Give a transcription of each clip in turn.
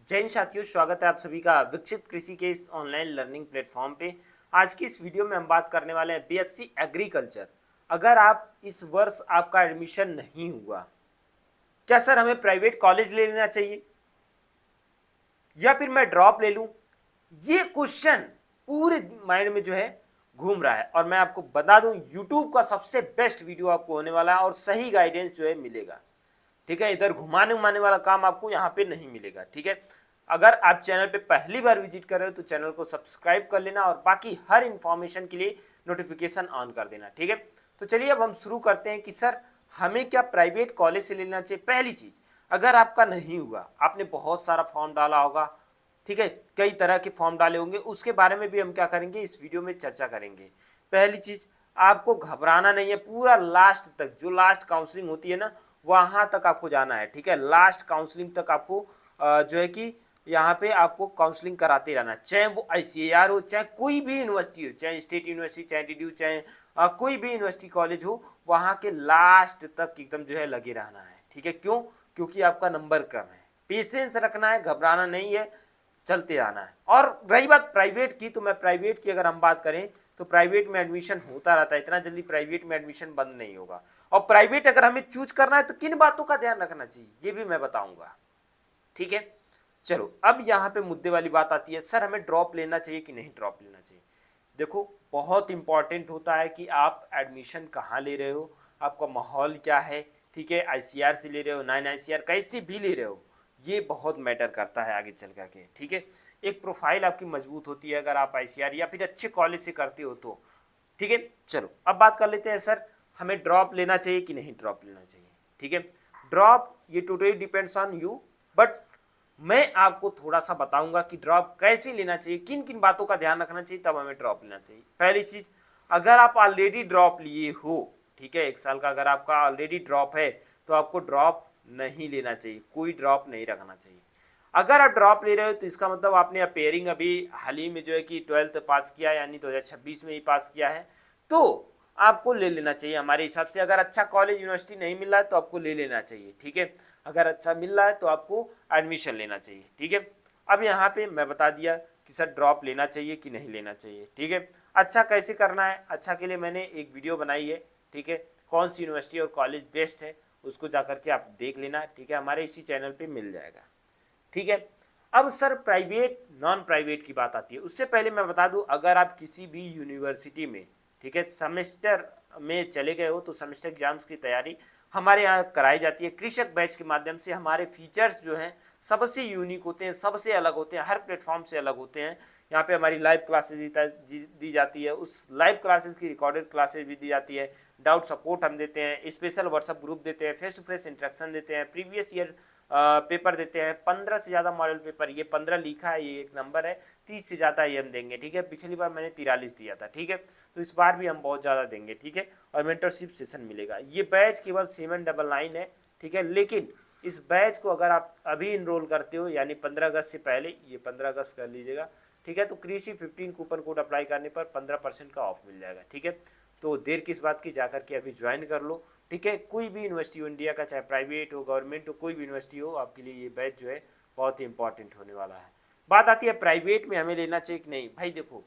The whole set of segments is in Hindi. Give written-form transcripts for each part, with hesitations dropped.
जय हिंद साथियों, स्वागत है आप सभी का विकसित कृषि के इस ऑनलाइन लर्निंग प्लेटफॉर्म पे। आज की इस वीडियो में हम बात करने वाले हैं बीएससी एग्रीकल्चर। अगर आप इस वर्ष आपका एडमिशन नहीं हुआ, क्या सर हमें प्राइवेट कॉलेज ले लेना चाहिए या फिर मैं ड्रॉप ले लूं? ये क्वेश्चन पूरे माइंड में जो है घूम रहा है और मैं आपको बता दूं यूट्यूब का सबसे बेस्ट वीडियो आपको होने वाला है और सही गाइडेंस जो है मिलेगा। ठीक है, इधर घुमाने उमाने वाला काम आपको यहाँ पे नहीं मिलेगा। ठीक है, अगर आप चैनल पे पहली बार विजिट कर रहे हो तो चैनल को सब्सक्राइब कर लेना और बाकी हर इंफॉर्मेशन के लिए नोटिफिकेशन ऑन कर देना। ठीक है, तो चलिए अब हम शुरू करते हैं कि सर हमें क्या प्राइवेट कॉलेज से लेना चाहिए। पहली चीज, अगर आपका नहीं हुआ, आपने बहुत सारा फॉर्म डाला होगा, ठीक है, कई तरह के फॉर्म डाले होंगे, उसके बारे में भी हम क्या करेंगे, इस वीडियो में चर्चा करेंगे। पहली चीज, आपको घबराना नहीं है, पूरा लास्ट तक, जो लास्ट काउंसलिंग होती है ना, वहां तक आपको जाना है। ठीक है, लास्ट काउंसलिंग तक आपको जो है कि यहाँ पे आपको काउंसलिंग कराते रहना है, चाहे वो आईसीएआर हो, चाहे कोई भी यूनिवर्सिटी हो, चाहे स्टेट यूनिवर्सिटी, चाहे डीडीयू, चाहे कोई भी यूनिवर्सिटी कॉलेज हो, वहां के लास्ट तक एकदम जो है लगे रहना है। ठीक है, क्यों? क्योंकि आपका नंबर कम है, पेशेंस रखना है, घबराना नहीं है, चलते आना है। और रही बात प्राइवेट की, तो मैं प्राइवेट की अगर हम बात करें तो प्राइवेट में एडमिशन होता रहता है, इतना जल्दी प्राइवेट में एडमिशन बंद नहीं होगा। और प्राइवेट अगर हमें चूज करना है तो किन बातों का ध्यान रखना चाहिए ये भी मैं बताऊंगा। ठीक है, चलो अब यहाँ पे मुद्दे वाली बात आती है, सर हमें ड्रॉप लेना चाहिए कि नहीं ड्रॉप लेना चाहिए। देखो, बहुत इंपॉर्टेंट होता है कि आप एडमिशन कहाँ ले रहे हो, आपका माहौल क्या है। ठीक है, आईसीआर से ले रहे हो, नॉन आईसीआर कैसे भी ले रहे हो, ये बहुत मैटर करता है आगे चल करके। ठीक है, एक प्रोफाइल आपकी मजबूत होती है अगर आप आईसीआर या फिर अच्छे कॉलेज से करते हो तो। ठीक है, चलो अब बात कर लेते हैं, सर हमें ड्रॉप लेना चाहिए कि नहीं ड्रॉप लेना चाहिए। ठीक है, ड्रॉप ये totally depends on you, but मैं आपको थोड़ा सा बताऊंगा कि ड्रॉप कैसे लेना चाहिए, किन किन बातों का ध्यान रखना चाहिए, तब हमें ड्रॉप लेना चाहिए। पहली चीज, अगर आप ऑलरेडी ड्रॉप लिए हो, ठीक है, 1 साल का अगर आपका ऑलरेडी ड्रॉप है तो आपको ड्रॉप नहीं लेना चाहिए, कोई ड्रॉप नहीं रखना चाहिए। अगर आप ड्रॉप ले रहे हो तो इसका मतलब आपने अपेयरिंग अभी हाल ही में जो है कि 12th पास किया है, यानी 2026 में ही पास किया है, तो आपको ले लेना चाहिए हमारे हिसाब से। अगर अच्छा कॉलेज यूनिवर्सिटी नहीं मिल रहा है तो आपको ले लेना चाहिए। ठीक है, अगर अच्छा मिल रहा है तो आपको एडमिशन लेना चाहिए। ठीक है, अब यहाँ पे मैं बता दिया कि सर ड्रॉप लेना चाहिए कि नहीं लेना चाहिए। ठीक है, अच्छा कैसे करना है, अच्छा के लिए मैंने एक वीडियो बनाई है। ठीक है, कौन सी यूनिवर्सिटी और कॉलेज बेस्ट है उसको जाकर के आप देख लेना। ठीक है, हमारे इसी चैनल पे मिल जाएगा। ठीक है, अब सर प्राइवेट नॉन प्राइवेट की बात आती है, उससे पहले मैं बता दूं, अगर आप किसी भी यूनिवर्सिटी में, ठीक है, सेमेस्टर में चले गए हो तो सेमेस्टर एग्जाम्स की तैयारी हमारे यहाँ कराई जाती है कृषक बैच के माध्यम से। हमारे फीचर्स जो हैं सबसे यूनिक होते हैं, सबसे अलग होते हैं, हर प्लेटफॉर्म से अलग होते हैं। यहाँ पे हमारी लाइव क्लासेज दी जाती है, उस लाइव क्लासेज की रिकॉर्डेड क्लासेज भी दी जाती है, डाउट सपोर्ट हम देते हैं, स्पेशल व्हाट्सएप ग्रुप देते हैं, फेस टू फेस इंटरेक्शन देते हैं, प्रीवियस ईयर पेपर देते हैं, 15 से ज़्यादा मॉडल पेपर, ये 15 लिखा है, ये एक नंबर है, 30 से ज़्यादा ये हम देंगे। ठीक है, पिछली बार मैंने 43 दिया था। ठीक है, तो इस बार भी हम बहुत ज़्यादा देंगे। ठीक है, और मेंटरशिप सेशन मिलेगा। ये बैच केवल 799 है। ठीक है, लेकिन इस बैच को अगर आप अभी इनरोल करते हो, यानी 15 अगस्त से पहले, ये 15 अगस्त कर लीजिएगा। ठीक है, तो कृषि 15 कूपन कोड अप्लाई करने पर 15% का ऑफ मिल जाएगा। ठीक है, तो देर किस बात की, जाकर के अभी ज्वाइन कर लो। ठीक है, कोई भी यूनिवर्सिटी हो इंडिया का, चाहे प्राइवेट हो, गवर्नमेंट हो, कोई भी यूनिवर्सिटी हो, आपके लिए ये बैच जो है बहुत ही इंपॉर्टेंट होने वाला है। बात आती है प्राइवेट में हमें लेना चाहिए कि नहीं। भाई देखो,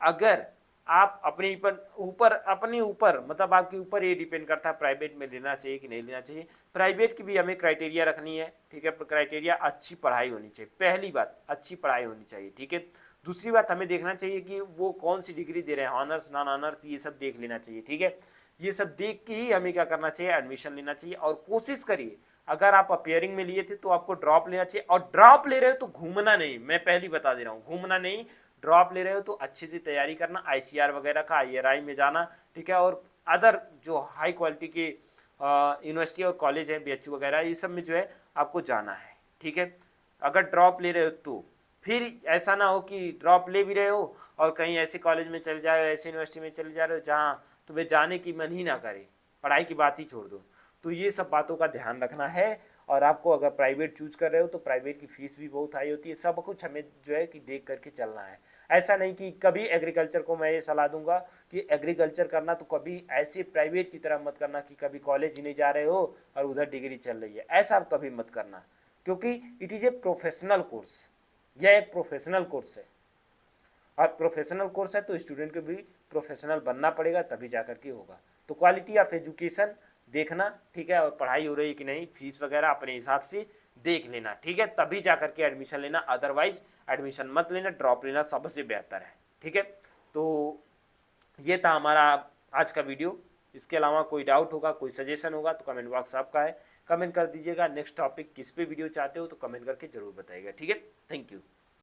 अगर आप अपने ऊपर अपने ऊपर मतलब आपके ऊपर ये डिपेंड करता है प्राइवेट में लेना चाहिए कि नहीं लेना चाहिए। प्राइवेट की भी हमें क्राइटेरिया रखनी है। ठीक है, क्राइटेरिया अच्छी पढ़ाई होनी चाहिए, पहली बात अच्छी पढ़ाई होनी चाहिए। ठीक है, दूसरी बात हमें देखना चाहिए कि वो कौन सी डिग्री दे रहे हैं, ऑनर्स नॉन ऑनर्स, ये सब देख लेना चाहिए। ठीक है, ये सब देख के ही हमें क्या करना चाहिए, एडमिशन लेना चाहिए। और कोशिश करिए, अगर आप अपेयरिंग में लिए थे तो आपको ड्रॉप लेना चाहिए, और ड्रॉप ले रहे हो तो घूमना नहीं, मैं पहली बता दे रहा हूँ, घूमना नहीं। ड्रॉप ले रहे हो तो अच्छे से तैयारी करना, आईसीआर वगैरह का, आईआरआई में जाना। ठीक है, और अदर जो हाई क्वालिटी के यूनिवर्सिटी और कॉलेज है, बीएचयू वगैरह, ये सब में जो है आपको जाना है। ठीक है, अगर ड्रॉप ले रहे हो तो फिर ऐसा ना हो कि ड्रॉप ले भी रहे हो और कहीं ऐसे कॉलेज में चले जा रहे हो, ऐसे यूनिवर्सिटी में चले जा रहे हो जहाँ तुम्हें जाने की मन ही ना करे, पढ़ाई की बात ही छोड़ दो। तो ये सब बातों का ध्यान रखना है। और आपको अगर प्राइवेट चूज कर रहे हो तो प्राइवेट की फीस भी बहुत हाई होती है, सब कुछ हमें जो है कि देख करके चलना है। ऐसा नहीं कि कभी एग्रीकल्चर को मैं ये सलाह दूंगा कि एग्रीकल्चर करना तो कभी ऐसे प्राइवेट की तरह मत करना कि कभी कॉलेज ही नहीं जा रहे हो और उधर डिग्री चल रही है, ऐसा कभी मत करना। क्योंकि it is a professional course, यह एक प्रोफेशनल कोर्स है और प्रोफेशनल कोर्स है तो स्टूडेंट को भी प्रोफेशनल बनना पड़ेगा, तभी जाकर के होगा। तो क्वालिटी ऑफ एजुकेशन देखना, ठीक है, और पढ़ाई हो रही है कि नहीं, फीस वगैरह अपने हिसाब से देख लेना, ठीक है, तभी जाकर के एडमिशन लेना, अदरवाइज एडमिशन मत लेना, ड्रॉप लेना सबसे बेहतर है, ठीक है। तो ये था हमारा आज का वीडियो। इसके अलावा कोई डाउट होगा, कोई सजेशन होगा तो कमेंट बॉक्स आपका है, कमेंट कर दीजिएगा। नेक्स्ट टॉपिक किस पे वीडियो चाहते हो तो कमेंट करके जरूर बताइएगा, ठीक है। Thank you.